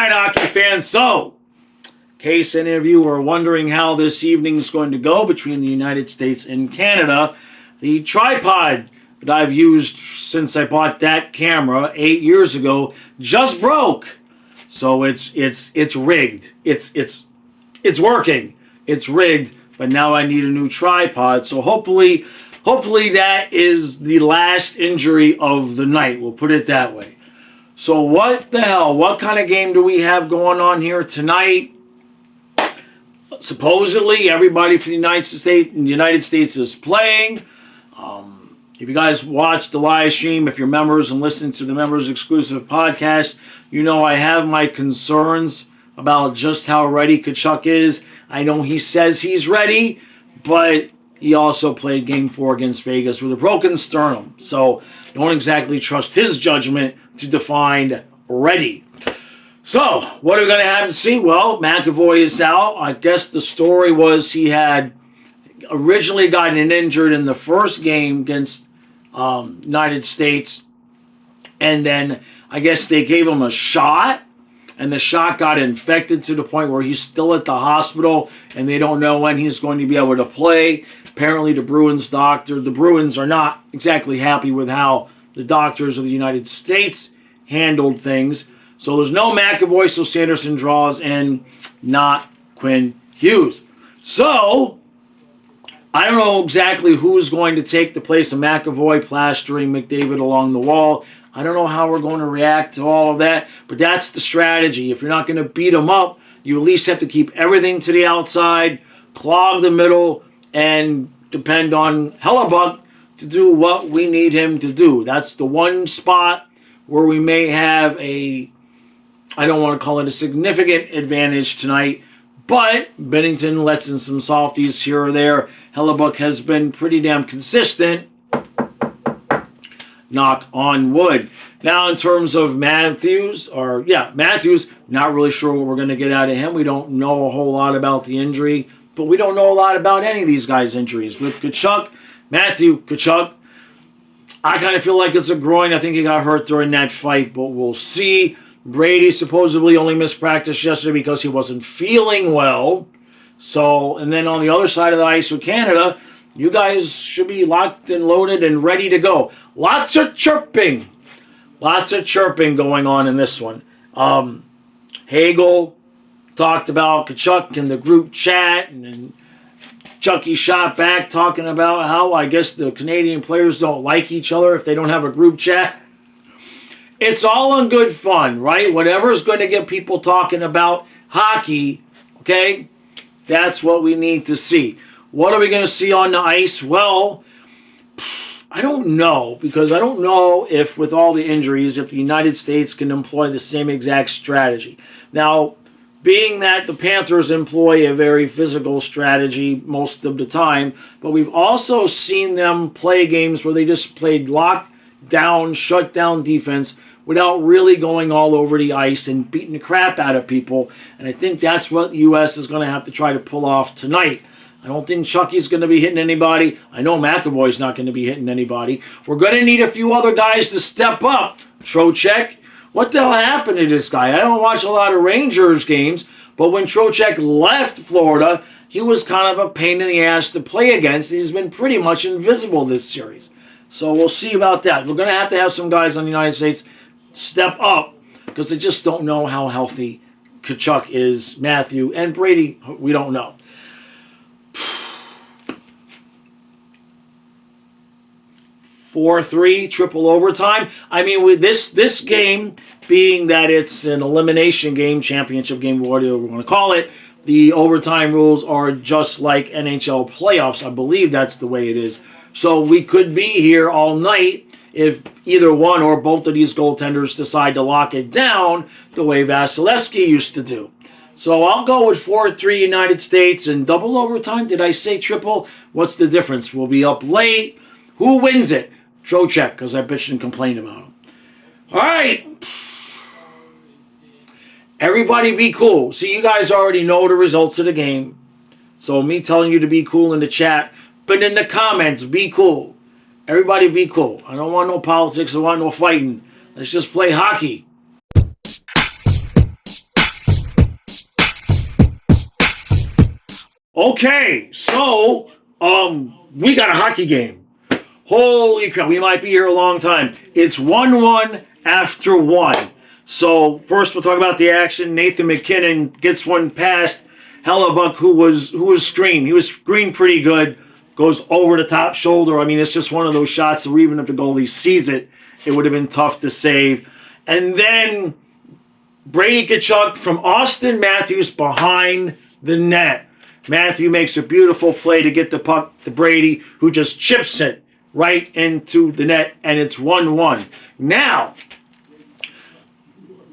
right, hockey fans. So, in case any of you are wondering how this evening is going to go between the United States and Canada, the tripod that I've used since I bought that camera 8 years ago just broke. So it's rigged. It's working. It's rigged, but now I need a new tripod. So hopefully that is the last injury of the night. We'll put it that way. So what the hell? What kind of game do we have going on here tonight? Supposedly, everybody from the United States is playing. If you guys watch the live stream, if you're members and listen to the members exclusive podcast, you know I have my concerns about just how ready Tkachuk is. I know he says he's ready, but he also played Game 4 against Vegas with a broken sternum. So don't exactly trust his judgment to define ready. So what are we going to have to see? Well, McAvoy is out. I guess the story was he had originally gotten injured in the first game against United States. And then I guess they gave him a shot. And the shot got infected to the point where he's still at the hospital. And they don't know when he's going to be able to play. Apparently the Bruins are not exactly happy with how the doctors of the United States handled things. So there's no McAvoy, so Sanderson draws in, not Quinn Hughes. So I don't know exactly who's going to take the place of McAvoy plastering McDavid along the wall. I don't know how we're going to react to all of that, but that's the strategy. If you're not going to beat him up, you at least have to keep everything to the outside, clog the middle, and depend on Hellebuck to do what we need him to do. That's the one spot where we may have I don't want to call it a significant advantage tonight, but Bennington lets in some softies here or there. Hellebuck has been pretty damn consistent. Knock on wood. Now, in terms of Matthews, not really sure what we're going to get out of him. We don't know a whole lot about the injury, but we don't know a lot about any of these guys' injuries. With Matthew Tkachuk, I kind of feel like it's a groin. I think he got hurt during that fight, but we'll see. Brady supposedly only missed practice yesterday because he wasn't feeling well. So, and then on the other side of the ice with Canada, you guys should be locked and loaded and ready to go. Lots of chirping going on in this one. Hagel talked about Tkachuk in the group chat, and then Chucky shot back talking about how I guess the Canadian players don't like each other if they don't have a group chat. It's all in good fun, right? Whatever's going to get people talking about hockey, okay, that's what we need to see. What are we going to see on the ice? Well, I don't know, because I don't know if with all the injuries, if the United States can employ the same exact strategy. Now, being that the Panthers employ a very physical strategy most of the time, but we've also seen them play games where they just played locked down, shut down defense without really going all over the ice and beating the crap out of people. And I think that's what the U.S. is going to have to try to pull off tonight. I don't think Chucky's going to be hitting anybody. I know McAvoy's not going to be hitting anybody. We're going to need a few other guys to step up. Trocheck, what the hell happened to this guy? I don't watch a lot of Rangers games, but when Trocheck left Florida, he was kind of a pain in the ass to play against. He's been pretty much invisible this series. So we'll see about that. We're going to have some guys on the United States step up because they just don't know how healthy Tkachuk is. Matthew and Brady, we don't know. 4-3, triple overtime. I mean, with this game being that it's an elimination game, championship game, whatever we want to call it, the overtime rules are just like NHL playoffs. I believe that's the way it is. So we could be here all night if either one or both of these goaltenders decide to lock it down the way Vasilevsky used to do. So I'll go with 4-3 United States and double overtime. Did I say triple? What's the difference? We'll be up late. Who wins it? Trocheck, because I bitched and complained about him. All right. Everybody be cool. See, you guys already know the results of the game. So me telling you to be cool in the chat, but in the comments, be cool. Everybody be cool. I don't want no politics. I want no fighting. Let's just play hockey. Okay, so we got a hockey game. Holy crap, we might be here a long time. It's 1-1 after 1. So first we'll talk about the action. Nathan McKinnon gets one past Hellebuck, who was screened. He was screened pretty good. Goes over the top shoulder. I mean, it's just one of those shots where even if the goalie sees it, it would have been tough to save. And then Brady Tkachuk from Austin Matthews behind the net. Matthew makes a beautiful play to get the puck to Brady, who just chips it right into the net, and it's 1-1. Now,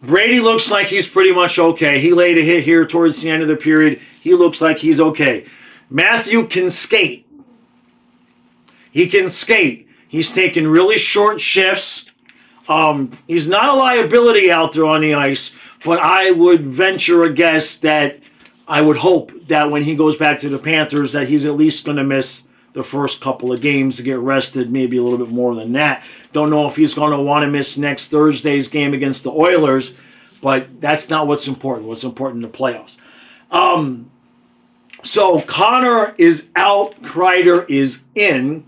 Brady looks like he's pretty much okay. He laid a hit here towards the end of the period. He looks like he's okay. Matthew can skate. He can skate. He's taking really short shifts. He's not a liability out there on the ice, but I would venture a guess that I would hope that when he goes back to the Panthers that he's at least going to miss the first couple of games to get rested, maybe a little bit more than that. Don't know if he's going to want to miss next Thursday's game against the Oilers, but that's not what's important. What's important in the playoffs. So Connor is out, Kreider is in,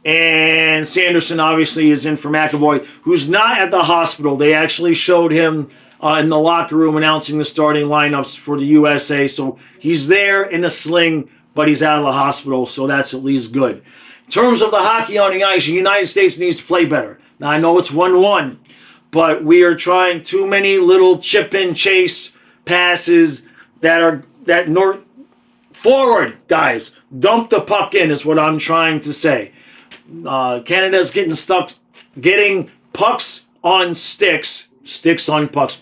and Sanderson obviously is in for McAvoy, who's not at the hospital. They actually showed him in the locker room announcing the starting lineups for the USA. So he's there in a sling, but he's out of the hospital, so that's at least good. In terms of the hockey on the ice, the United States needs to play better. Now, I know it's 1-1, but we are trying too many little chip-and-chase passes forward, guys. Dump the puck in is what I'm trying to say. Canada's getting pucks on sticks on pucks.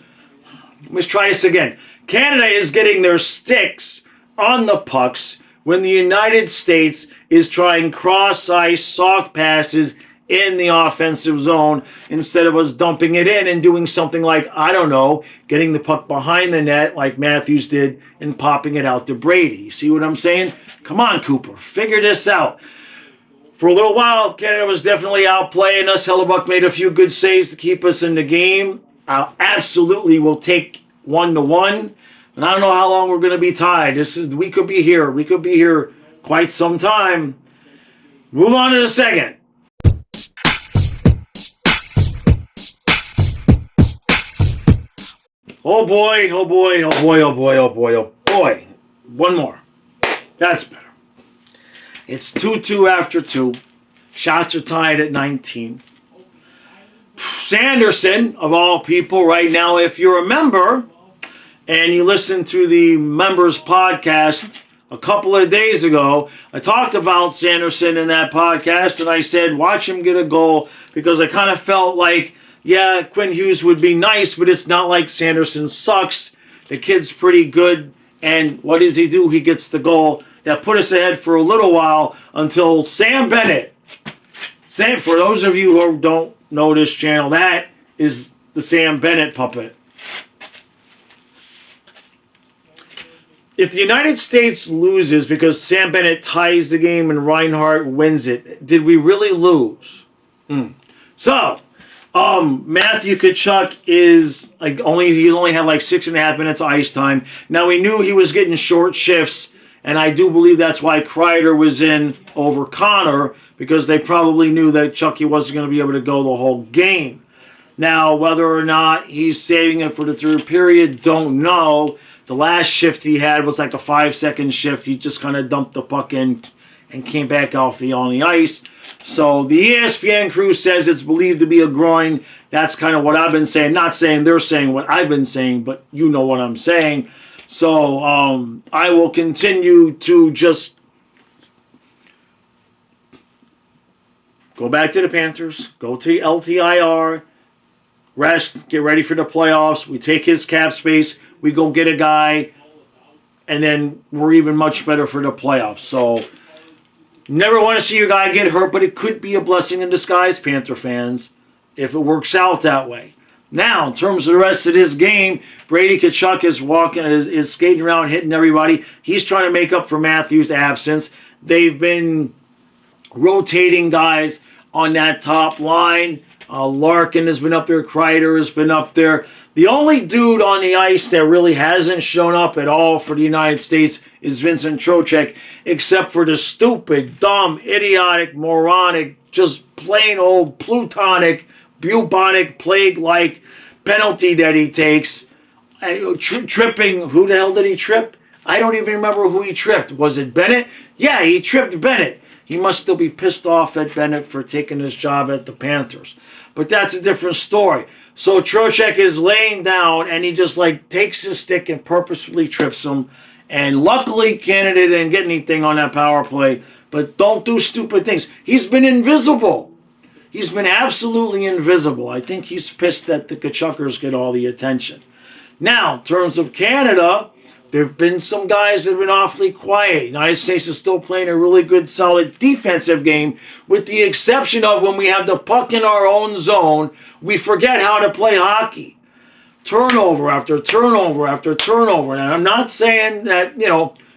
Let's try this again. Canada is getting their sticks on the pucks when the United States is trying cross-ice soft passes in the offensive zone instead of us dumping it in and doing something like, I don't know, getting the puck behind the net like Matthews did and popping it out to Brady. You see what I'm saying? Come on, Cooper. Figure this out. For a little while, Canada was definitely outplaying us. Hellebuck made a few good saves to keep us in the game. Absolutely will take 1-1. And I don't know how long we're going to be tied. We could be here. We could be here quite some time. Move on to the second. Oh boy, oh boy, oh boy, oh boy, oh boy, oh boy. One more. That's better. It's 2-2 after 2. Shots are tied at 19. Sanderson, of all people, right now, if you're a member and you listen to the members podcast a couple of days ago, I talked about Sanderson in that podcast, and I said, watch him get a goal, because I kind of felt like, yeah, Quinn Hughes would be nice, but it's not like Sanderson sucks. The kid's pretty good, and what does he do? He gets the goal that put us ahead for a little while until Sam Bennett. For those of you who don't know this channel, that is the Sam Bennett puppet. If the United States loses because Sam Bennett ties the game and Reinhart wins it, did we really lose? So, Matthew Tkachuk is he only had like 6.5 minutes of ice time. Now, we knew he was getting short shifts, and I do believe that's why Kreider was in over Connor, because they probably knew that Chucky wasn't going to be able to go the whole game. Now, whether or not he's saving it for the third period, don't know. The last shift he had was like a 5-second shift. He just kind of dumped the puck in and came back on the ice. So the ESPN crew says it's believed to be a groin. That's kind of what I've been saying. Not saying they're saying what I've been saying, but you know what I'm saying. So I will continue to just go back to the Panthers, go to LTIR, rest, get ready for the playoffs. We take his cap space, we go get a guy, and then we're even much better for the playoffs. So never want to see your guy get hurt, but it could be a blessing in disguise, Panther fans, if it works out that way. Now, in terms of the rest of this game, Brady Tkachuk is skating around, hitting everybody. He's trying to make up for Matthews' absence. They've been rotating guys on that top line. Larkin has been up there. Kreider has been up there. The only dude on the ice that really hasn't shown up at all for the United States is Vincent Trocheck, except for the stupid, dumb, idiotic, moronic, just plain old plutonic, bubonic, plague-like penalty that he takes. Tripping, who the hell did he trip? I don't even remember who he tripped. Was it Bennett? Yeah, he tripped Bennett. He must still be pissed off at Bennett for taking his job at the Panthers. But that's a different story. So Trocheck is laying down, and he just takes his stick and purposefully trips him. And luckily, Canada didn't get anything on that power play. But don't do stupid things. He's been invisible. He's been absolutely invisible. I think he's pissed that the Kachuckers get all the attention. Now, in terms of Canada, there have been some guys that have been awfully quiet. The United States is still playing a really good, solid defensive game, with the exception of when we have the puck in our own zone, we forget how to play hockey. Turnover after turnover after turnover. And I'm not saying that,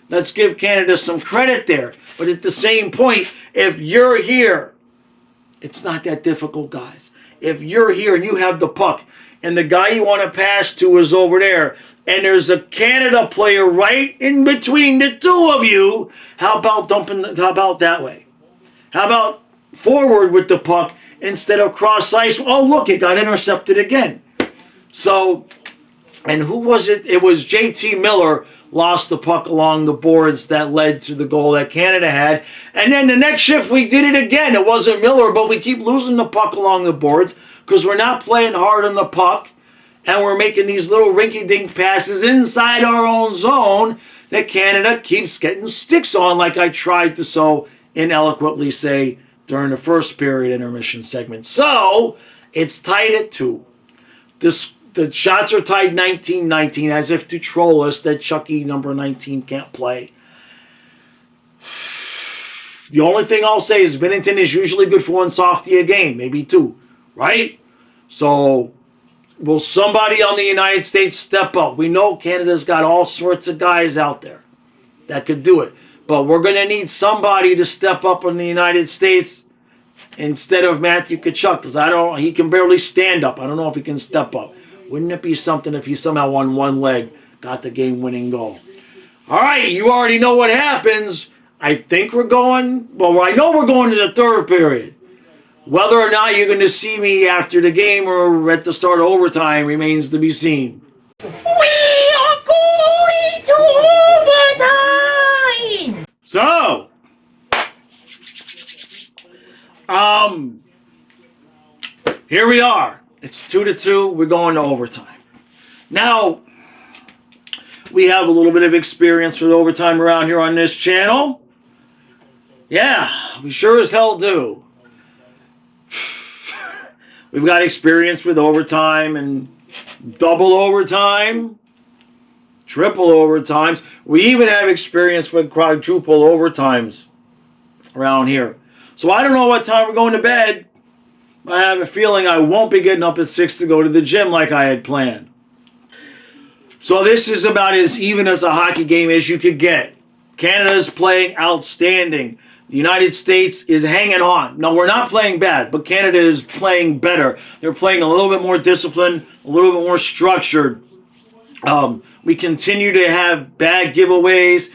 let's give Canada some credit there. But at the same point, if you're here, it's not that difficult, guys. If you're here and you have the puck, and the guy you want to pass to is over there, and there's a Canada player right in between the two of you, how about that way? How about forward with the puck instead of cross ice? Oh, look, it got intercepted again. So, and who was it? It was JT Miller lost the puck along the boards that led to the goal that Canada had. And then the next shift, we did it again. It wasn't Miller, but we keep losing the puck along the boards because we're not playing hard on the puck. And we're making these little rinky-dink passes inside our own zone that Canada keeps getting sticks on, like I tried to so ineloquently say during the first period intermission segment. So, it's tied at 2. The shots are tied 19-19, as if to troll us that Chucky number 19 can't play. The only thing I'll say is Binnington is usually good for one softie a game, maybe 2, right? So, will somebody on the United States step up? We know Canada's got all sorts of guys out there that could do it. But we're going to need somebody to step up in the United States instead of Matthew Tkachuk, because he can barely stand up. I don't know if he can step up. Wouldn't it be something if he somehow on one leg got the game-winning goal? All right, you already know what happens. I think I know we're going to the third period. Whether or not you're going to see me after the game or at the start of overtime remains to be seen. We are going to overtime! So, here we are. It's 2-2. We're going to overtime. Now, we have a little bit of experience with overtime around here on this channel. Yeah, we sure as hell do. We've got experience with overtime and double overtime, triple overtimes. We even have experience with quadruple overtimes around here. So I don't know what time we're going to bed. I have a feeling I won't be getting up at 6 to go to the gym like I had planned. So this is about as even as a hockey game as you could get. Canada's playing outstanding. The United States is hanging on. No, we're not playing bad, but Canada is playing better. They're playing a little bit more disciplined, a little bit more structured. We continue to have bad giveaways.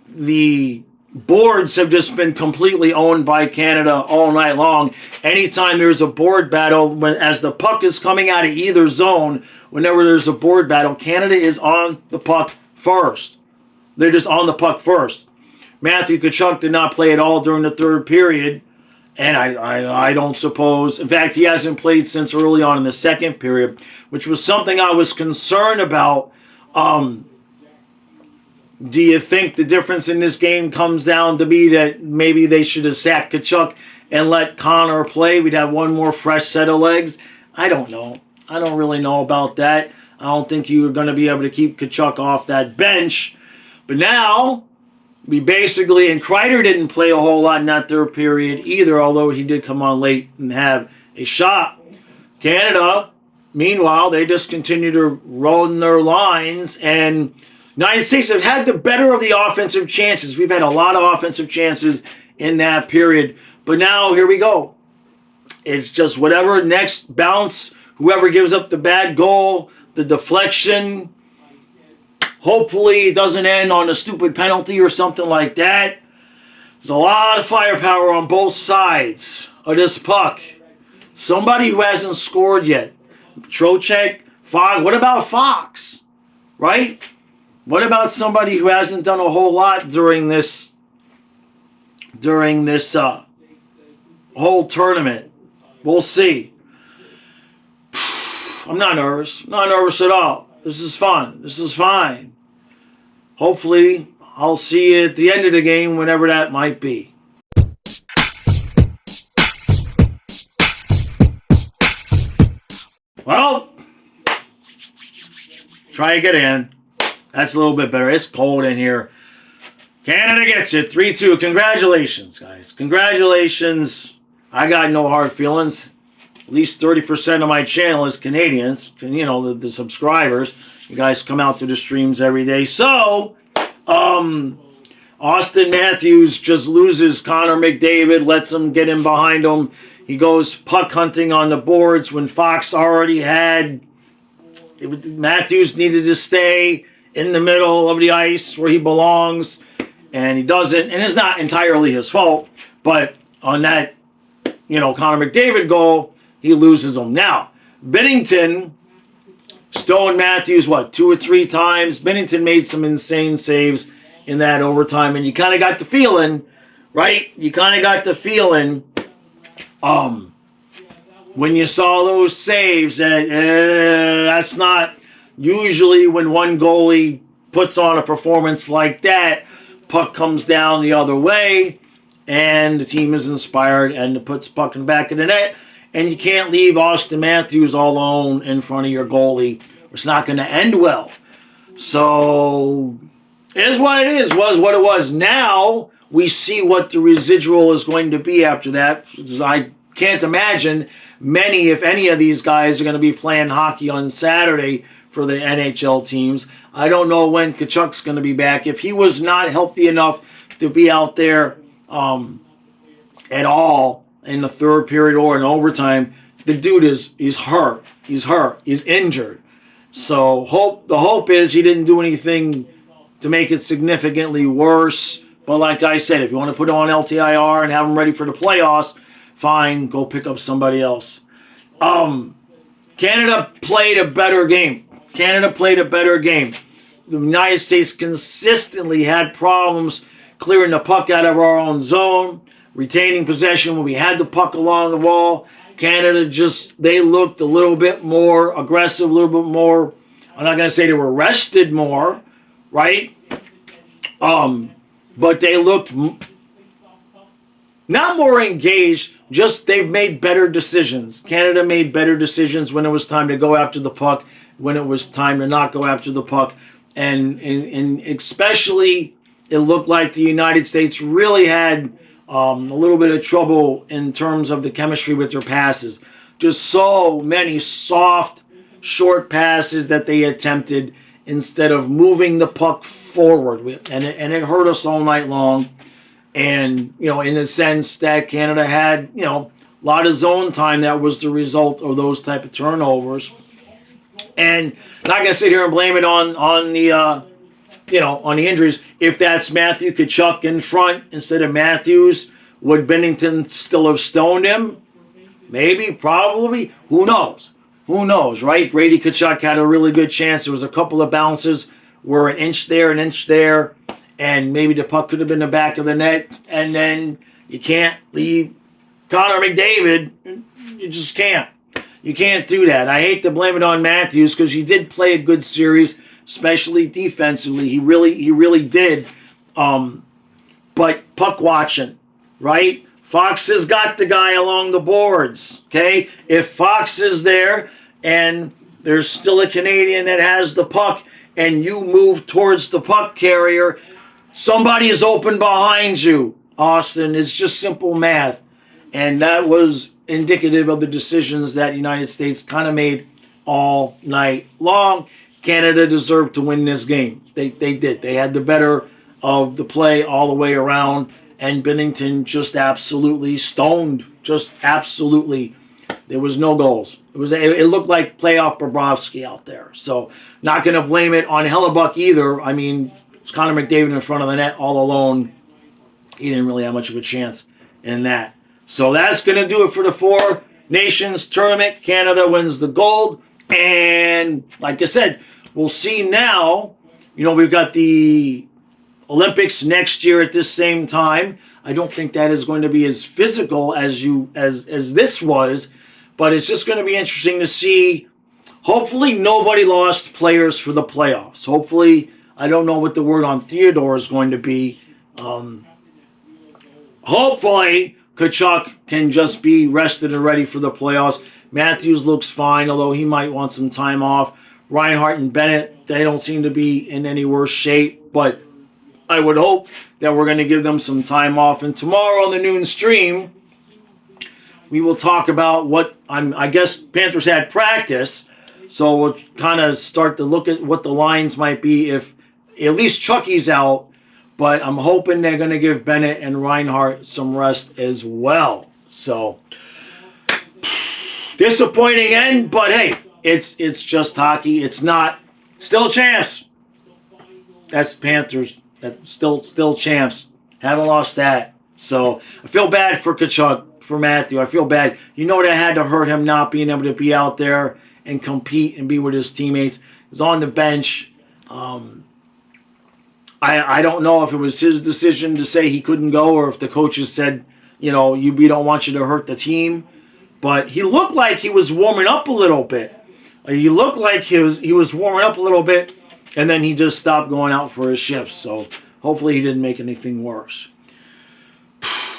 The boards have just been completely owned by Canada all night long. Anytime there's a board battle, as the puck is coming out of either zone, whenever there's a board battle, Canada is on the puck first. They're just on the puck first. Matthew Tkachuk did not play at all during the third period, and I don't suppose. In fact, he hasn't played since early on in the second period, which was something I was concerned about. Do you think the difference in this game comes down to be that maybe they should have sacked Tkachuk and let Connor play? We'd have one more fresh set of legs. I don't know. I don't really know about that. I don't think you were going to be able to keep Tkachuk off that bench. But now, we basically, and Kreider didn't play a whole lot in that third period either, although he did come on late and have a shot. Canada, meanwhile, they just continue to run their lines, and United States have had the better of the offensive chances. We've had a lot of offensive chances in that period. But now, here we go. It's just whatever next bounce, whoever gives up the bad goal, the deflection, hopefully it doesn't end on a stupid penalty or something like that. There's a lot of firepower on both sides of this puck. Somebody who hasn't scored yet. Trocheck, Fox. What about Fox? Right? What about somebody who hasn't done a whole lot during this whole tournament? We'll see. I'm not nervous. Not nervous at all. This is fun. This is fine. Hopefully, I'll see you at the end of the game, whenever that might be. Well, try to get in. That's a little bit better. It's cold in here. Canada gets it. 3-2. Congratulations, guys. Congratulations. I got no hard feelings. At least 30% of my channel is Canadians. You know, the subscribers. You guys come out to the streams every day. So, Austin Matthews just loses Connor McDavid. Lets him get in behind him. He goes puck hunting on the boards when Fox already had. Matthews needed to stay in the middle of the ice where he belongs, and he doesn't. And it's not entirely his fault, but on that, Connor McDavid goal, he loses him. Now, Binnington stoned Matthews, 2 or 3 times. Binnington made some insane saves in that overtime, and you kind of got the feeling, right? You kind of got the feeling when you saw those saves that that's not usually when one goalie puts on a performance like that, puck comes down the other way, and the team is inspired and puts puck in the back of the net, and you can't leave Austin Matthews all alone in front of your goalie. It's not going to end well. So, it is what it is, was what it was. Now, we see what the residual is going to be after that. I can't imagine many, if any of these guys are going to be playing hockey on Saturday for the NHL teams. I don't know when Tkachuk's going to be back. If he was not healthy enough to be out there at all in the third period or in overtime, the dude he's hurt. He's hurt. He's injured. So the hope is he didn't do anything to make it significantly worse. But like I said, if you want to put him on LTIR and have him ready for the playoffs, fine, go pick up somebody else. Canada played a better game. The United States consistently had problems clearing the puck out of our own zone, retaining possession when we had the puck along the wall. Canada they looked a little bit more aggressive, a little bit more, I'm not going to say they were rested more, right? But they looked not more engaged, just they've made better decisions. Canada made better decisions when it was time to go after the puck, when it was time to not go after the puck. And especially, it looked like the United States really had a little bit of trouble in terms of the chemistry with their passes. Just so many soft, short passes that they attempted instead of moving the puck forward. And it hurt us all night long. And, in the sense that Canada had, a lot of zone time that was the result of those type of turnovers. And I'm not going to sit here and blame it on the injuries. If that's Matthew Tkachuk in front instead of Matthews, would Binnington still have stoned him? Maybe, probably. Who knows? Who knows, right? Brady Tkachuk had a really good chance. There was a couple of bounces were an inch there, and maybe the puck could have been the back of the net. And then you can't leave Connor McDavid. You just can't. You can't do that. I hate to blame it on Matthews because he did play a good series, especially defensively. He really did. But puck watching, right? Fox has got the guy along the boards, okay? If Fox is there and there's still a Canadian that has the puck and you move towards the puck carrier, somebody is open behind you, Austin. It's just simple math. And that was indicative of the decisions that the United States kind of made all night long. Canada deserved to win this game. They did. They had the better of the play all the way around. and Bennington just absolutely stoned. Just absolutely. There was no goals. It looked like playoff Bobrovsky out there. So not going to blame it on Hellebuck either. I mean, it's Connor McDavid in front of the net all alone. He didn't really have much of a chance in that. So that's going to do it for the Four Nations tournament. Canada wins the gold. And like I said, we'll see now. You know, we've got the Olympics next year at this same time. I don't think that is going to be as physical as this was, but it's just going to be interesting to see. Hopefully nobody lost players for the playoffs. Hopefully, I don't know what the word on Theodore is going to be. Hopefully Tkachuk can just be rested and ready for the playoffs. Matthews looks fine, although he might want some time off. Reinhart and Bennett, they don't seem to be in any worse shape, but I would hope that we're going to give them some time off. And tomorrow on the noon stream, we will talk about I guess Panthers had practice, so we'll kind of start to look at what the lines might be if at least Chucky's out, but I'm hoping they're going to give Bennett and Reinhart some rest as well. So, disappointing end, but hey, it's just hockey. It's not. Still champs. That's Panthers. That's still champs. Haven't lost that. So, I feel bad for Tkachuk, for Matthew. I feel bad. You know that had to hurt him not being able to be out there and compete and be with his teammates. He's on the bench. I don't know if it was his decision to say he couldn't go or if the coaches said, you know, we don't want you to hurt the team. But he looked like he was warming up a little bit. He looked like he was warming up a little bit, and then he just stopped going out for his shifts. So hopefully he didn't make anything worse.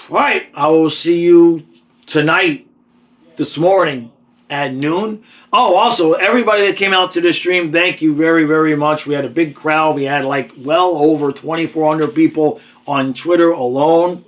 All right, I will see you tonight, this morning at noon. Oh, also, everybody that came out to the stream, thank you very, very much. We had a big crowd. We had like well over 2,400 people on Twitter alone.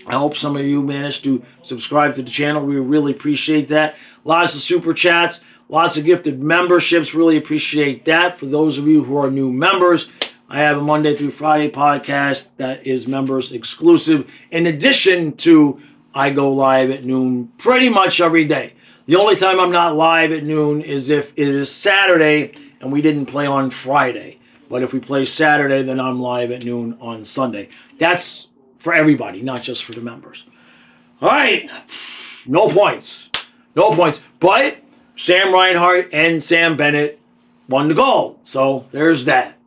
I hope some of you managed to subscribe to the channel. We really appreciate that. Lots of super chats, lots of gifted memberships. Really appreciate that. For those of you who are new members, I have a Monday through Friday podcast that is members exclusive. In addition to, I go live at noon pretty much every day. The only time I'm not live at noon is if it is Saturday and we didn't play on Friday. But if we play Saturday, then I'm live at noon on Sunday. That's for everybody, not just for the members. All right. No points. No points. But Sam Reinhart and Sam Bennett won the gold. So there's that.